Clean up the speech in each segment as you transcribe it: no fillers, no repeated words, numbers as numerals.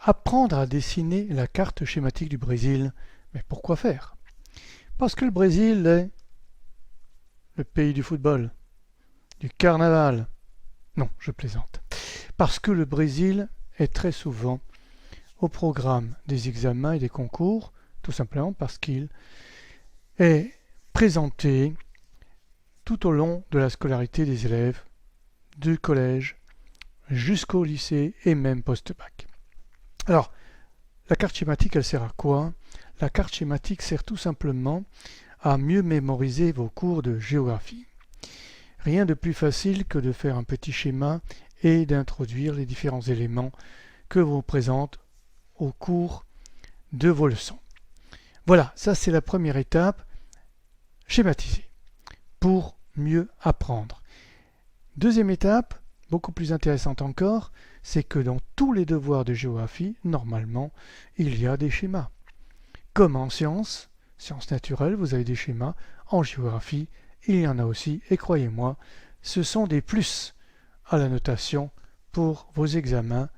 Apprendre à dessiner la carte schématique du Brésil. Mais pourquoi faire? Parce que le Brésil est le pays du football, du carnaval. Non, je plaisante. Parce que le Brésil est très souvent au programme des examens et des concours, tout simplement parce qu'il est présenté tout au long de la scolarité des élèves, du collège jusqu'au lycée et même post-bac. Alors, la carte schématique, elle sert à quoi? La carte schématique sert tout simplement à mieux mémoriser vos cours de géographie. Rien de plus facile que de faire un petit schéma et d'introduire les différents éléments que vous présente au cours de vos leçons. Voilà, ça c'est la première étape, schématiser, pour mieux apprendre. Deuxième étape, beaucoup plus intéressante encore, c'est que dans tous les devoirs de géographie, normalement, il y a des schémas. Comme en sciences naturelles, vous avez des schémas. En géographie, il y en a aussi. Et croyez-moi, ce sont des plus à la notation pour vos examens,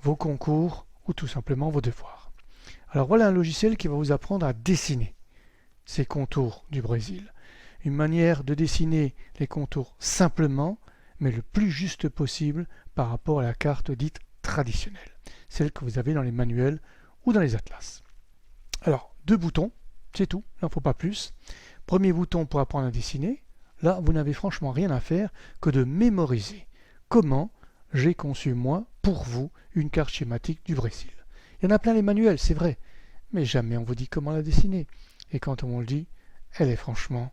vos concours ou tout simplement vos devoirs. Alors voilà un logiciel qui va vous apprendre à dessiner ces contours du Brésil. Une manière de dessiner les contours simplement, mais le plus juste possible par rapport à la carte dite traditionnelle, celle que vous avez dans les manuels ou dans les atlas. Alors, 2 boutons, c'est tout, il n'en faut pas plus. Premier bouton pour apprendre à dessiner. Là, vous n'avez franchement rien à faire que de mémoriser comment j'ai conçu, moi, pour vous, une carte schématique du Brésil. Il y en a plein les manuels, c'est vrai, mais jamais on vous dit comment la dessiner. Et quand on vous le dit, elle est franchement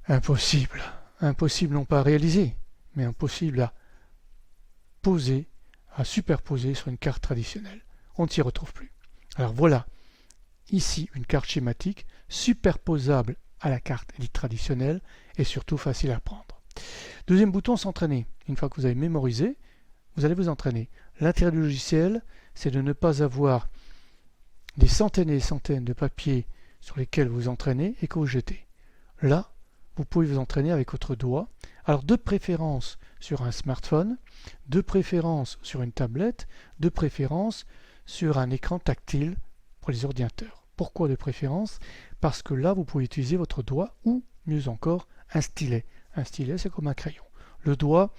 impossible. Impossible non pas à réaliser, mais impossible à poser, à superposer sur une carte traditionnelle. On ne s'y retrouve plus. Alors voilà, ici une carte schématique superposable à la carte dite traditionnelle et surtout facile à apprendre. Deuxième bouton, s'entraîner. Une fois que vous avez mémorisé, vous allez vous entraîner. L'intérêt du logiciel, c'est de ne pas avoir des centaines et des centaines de papiers sur lesquels vous entraînez et que vous jetez. Là, vous pouvez vous entraîner avec votre doigt. Alors de préférence sur un smartphone, de préférence sur une tablette, de préférence sur un écran tactile pour les ordinateurs. Pourquoi de préférence? Parce que là, vous pouvez utiliser votre doigt ou, mieux encore, un stylet. Un stylet, c'est comme un crayon. Le doigt,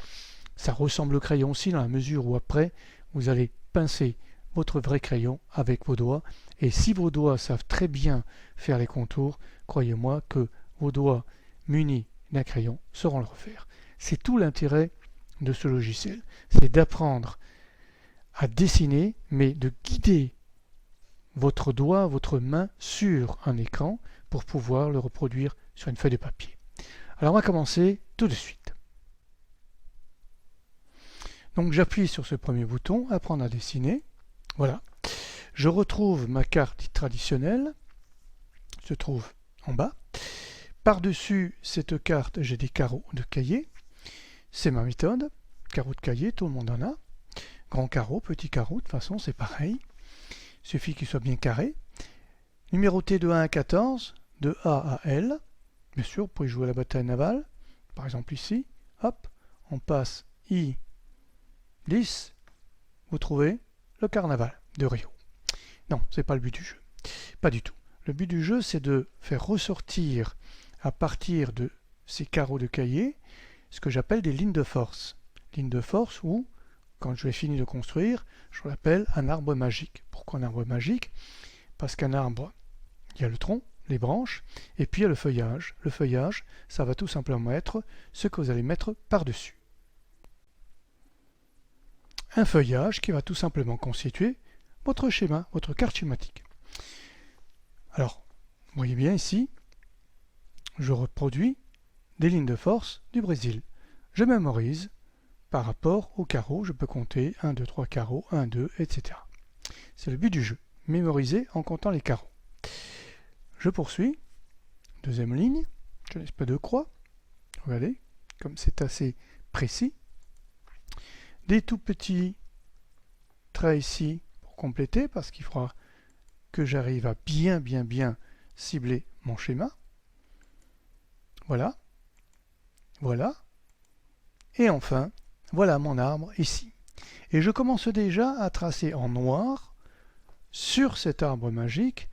ça ressemble au crayon aussi dans la mesure où après, vous allez pincer votre vrai crayon avec vos doigts. Et si vos doigts savent très bien faire les contours, croyez-moi que vos doigts munis d'un crayon sauront le refaire. C'est tout l'intérêt de ce logiciel. C'est d'apprendre à dessiner, mais de guider votre doigt, votre main sur un écran pour pouvoir le reproduire sur une feuille de papier. Alors on va commencer tout de suite. Donc j'appuie sur ce premier bouton, apprendre à dessiner. Voilà. Je retrouve ma carte traditionnelle, se trouve en bas. Par-dessus cette carte, j'ai des carreaux de cahier. C'est ma méthode. Carreaux de cahier, tout le monde en a. Grand carreau, petit carreau, de toute façon c'est pareil. Il suffit qu'il soit bien carré. Numéroté de 1 à 14, de A à L. Bien sûr, vous pouvez jouer à la bataille navale. Par exemple ici, hop, on passe I10. Vous trouvez le carnaval de Rio. Non, ce n'est pas le but du jeu. Pas du tout. Le but du jeu, c'est de faire ressortir à partir de ces carreaux de cahier ce que j'appelle des lignes de force. Lignes de force où, quand je vais finir de construire, je l'appelle un arbre magique. Pourquoi un arbre magique? Parce qu'un arbre, il y a le tronc, les branches, et puis il y a le feuillage. Le feuillage, ça va tout simplement être ce que vous allez mettre par-dessus. Un feuillage qui va tout simplement constituer votre schéma, votre carte schématique. Alors, vous voyez bien ici, je reproduis des lignes de force du Brésil. Je mémorise par rapport aux carreaux, je peux compter 1, 2, 3 carreaux, 1, 2, etc. C'est le but du jeu, mémoriser en comptant les carreaux. Je poursuis, deuxième ligne, je laisse pas de croix, regardez, comme c'est assez précis. Des tout petits traits ici pour compléter, parce qu'il faudra que j'arrive à bien cibler mon schéma. Voilà. Voilà. Et enfin, voilà mon arbre ici. Et je commence déjà à tracer en noir, sur cet arbre magique,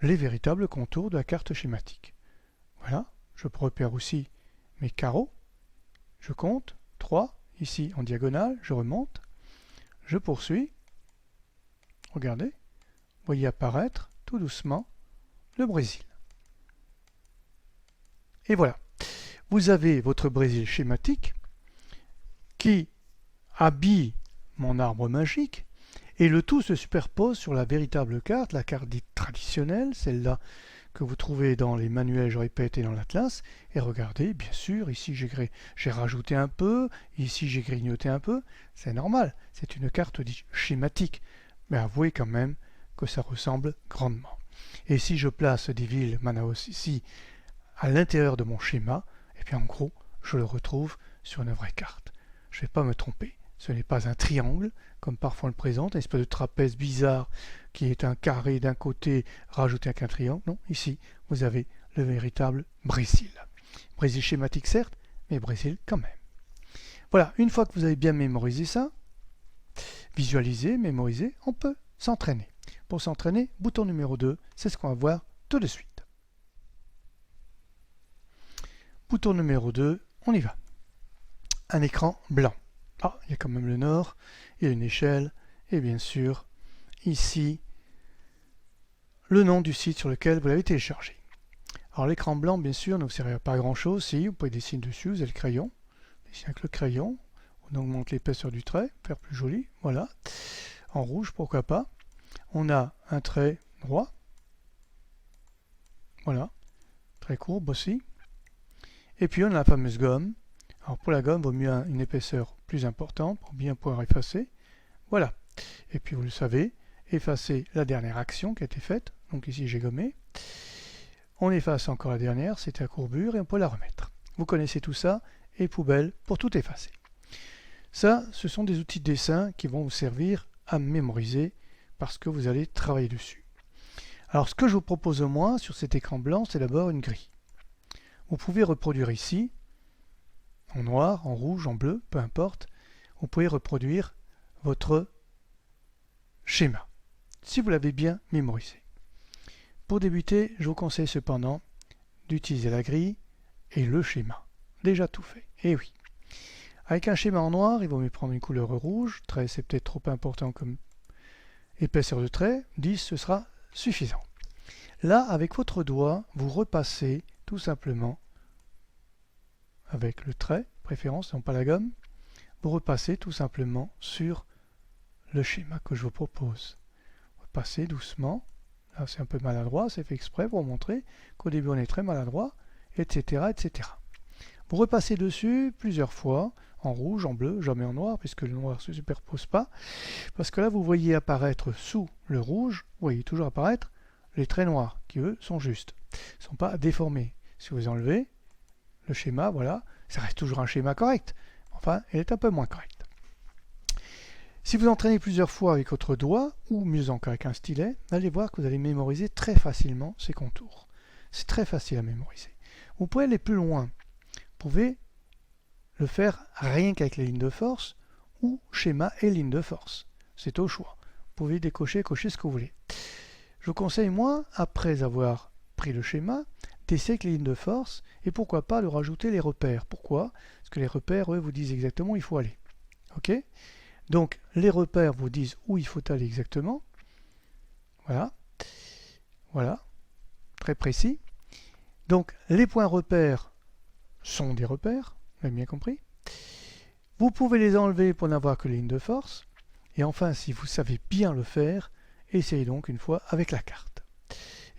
les véritables contours de la carte schématique. Voilà, je repère aussi mes carreaux, je compte, 3, ici en diagonale, je remonte, je poursuis, regardez, vous voyez apparaître tout doucement le Brésil. Et voilà, vous avez votre Brésil schématique qui habille mon arbre magique et le tout se superpose sur la véritable carte, la carte dite traditionnelle, celle-là que vous trouvez dans les manuels, je répète, et dans l'atlas. Et regardez, bien sûr, ici j'ai rajouté un peu, ici j'ai grignoté un peu, c'est normal, c'est une carte dite schématique, mais avouez quand même que ça ressemble grandement. Et si je place des villes Manaus ici, à l'intérieur de mon schéma, et bien en gros, je le retrouve sur une vraie carte. Je ne vais pas me tromper. Ce n'est pas un triangle, comme parfois on le présente, une espèce de trapèze bizarre qui est un carré d'un côté rajouté avec un triangle. Non, ici, vous avez le véritable Brésil. Brésil schématique certes, mais Brésil quand même. Voilà, une fois que vous avez bien mémorisé ça, visualisé, mémorisé, on peut s'entraîner. Pour s'entraîner, bouton numéro 2, c'est ce qu'on va voir tout de suite. Bouton numéro 2, on y va. Un écran blanc. Ah, il y a quand même le nord, il y a une échelle, et bien sûr, ici, le nom du site sur lequel vous l'avez téléchargé. Alors l'écran blanc, bien sûr, ne vous servira pas à grand chose. Si, vous pouvez dessiner dessus, vous avez le crayon. Dessiner avec le crayon, on augmente l'épaisseur du trait, faire plus joli, voilà. En rouge, pourquoi pas. On a un trait droit, voilà, très courbe aussi. Et puis on a la fameuse gomme. Alors pour la gomme, il vaut mieux une épaisseur plus importante pour bien pouvoir effacer. Voilà. Et puis vous le savez, effacer la dernière action qui a été faite. Donc ici j'ai gommé. On efface encore la dernière, c'était la courbure et on peut la remettre. Vous connaissez tout ça et poubelle pour tout effacer. Ça, ce sont des outils de dessin qui vont vous servir à mémoriser parce que vous allez travailler dessus. Alors ce que je vous propose au moins sur cet écran blanc, c'est d'abord une grille. Vous pouvez reproduire ici, en noir, en rouge, en bleu, peu importe, vous pouvez reproduire votre schéma, si vous l'avez bien mémorisé. Pour débuter, je vous conseille cependant d'utiliser la grille et le schéma. Déjà tout fait, et oui. Avec un schéma en noir, il vaut mieux prendre une couleur rouge, trait c'est peut-être trop important comme épaisseur de trait, 10 ce sera suffisant. Là, avec votre doigt, vous repassez tout simplement avec le trait, préférence, non pas la gomme, vous repassez tout simplement sur le schéma que je vous propose. Repassez doucement, là c'est un peu maladroit, c'est fait exprès pour montrer qu'au début on est très maladroit, etc., etc. Vous repassez dessus plusieurs fois, en rouge, en bleu, jamais en noir, puisque le noir ne se superpose pas, parce que là vous voyez apparaître sous le rouge, vous voyez toujours apparaître les traits noirs, qui eux sont justes, ne sont pas déformés. Si vous enlevez le schéma, voilà, ça reste toujours un schéma correct, enfin il est un peu moins correct. Si vous entraînez plusieurs fois avec votre doigt, ou mieux encore avec un stylet, allez voir que vous allez mémoriser très facilement ces contours. C'est très facile à mémoriser. Vous pouvez aller plus loin. Vous pouvez le faire rien qu'avec les lignes de force, ou schéma et ligne de force. C'est au choix. Vous pouvez décocher, cocher ce que vous voulez. Je vous conseille, moi, après avoir pris le schéma, d'essayer avec les lignes de force, et pourquoi pas de rajouter les repères. Pourquoi? Parce que les repères, eux, vous disent exactement où il faut aller. Ok? Donc, les repères vous disent où il faut aller exactement. Voilà. Voilà. Très précis. Donc, les points repères sont des repères. Vous avez bien compris. Vous pouvez les enlever pour n'avoir que les lignes de force. Et enfin, si vous savez bien le faire, essayez donc une fois avec la carte.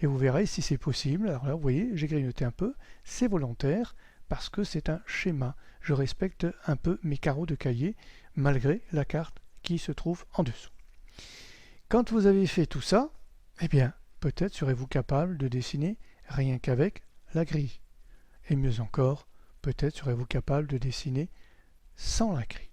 Et vous verrez si c'est possible. Alors là, vous voyez, j'ai grignoté un peu. C'est volontaire parce que c'est un schéma. Je respecte un peu mes carreaux de cahier malgré la carte qui se trouve en dessous. Quand vous avez fait tout ça, eh bien, peut-être serez-vous capable de dessiner rien qu'avec la grille. Et mieux encore, peut-être serez-vous capable de dessiner sans la grille.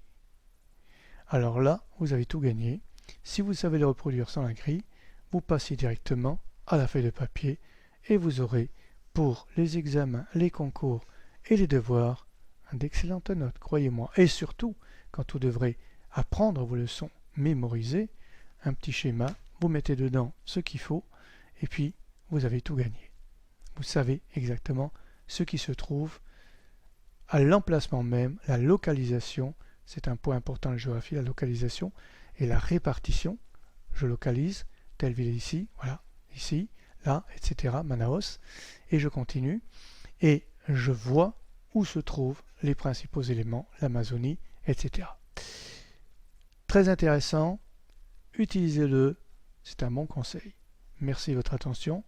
Alors là, vous avez tout gagné. Si vous savez le reproduire sans la grille, vous passez directement à la feuille de papier et vous aurez, pour les examens, les concours et les devoirs, d'excellentes notes, croyez-moi. Et surtout, quand vous devrez apprendre vos leçons, mémoriser un petit schéma, vous mettez dedans ce qu'il faut, et puis vous avez tout gagné. Vous savez exactement ce qui se trouve à l'emplacement même, la localisation, c'est un point important en géographie, la localisation et la répartition. Je localise, telle ville ici, voilà, ici, là, etc., Manaus, et je continue, et je vois où se trouvent les principaux éléments, l'Amazonie, etc. Très intéressant, utilisez-le, c'est un bon conseil. Merci de votre attention,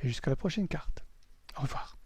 et jusqu'à la prochaine carte. Au revoir.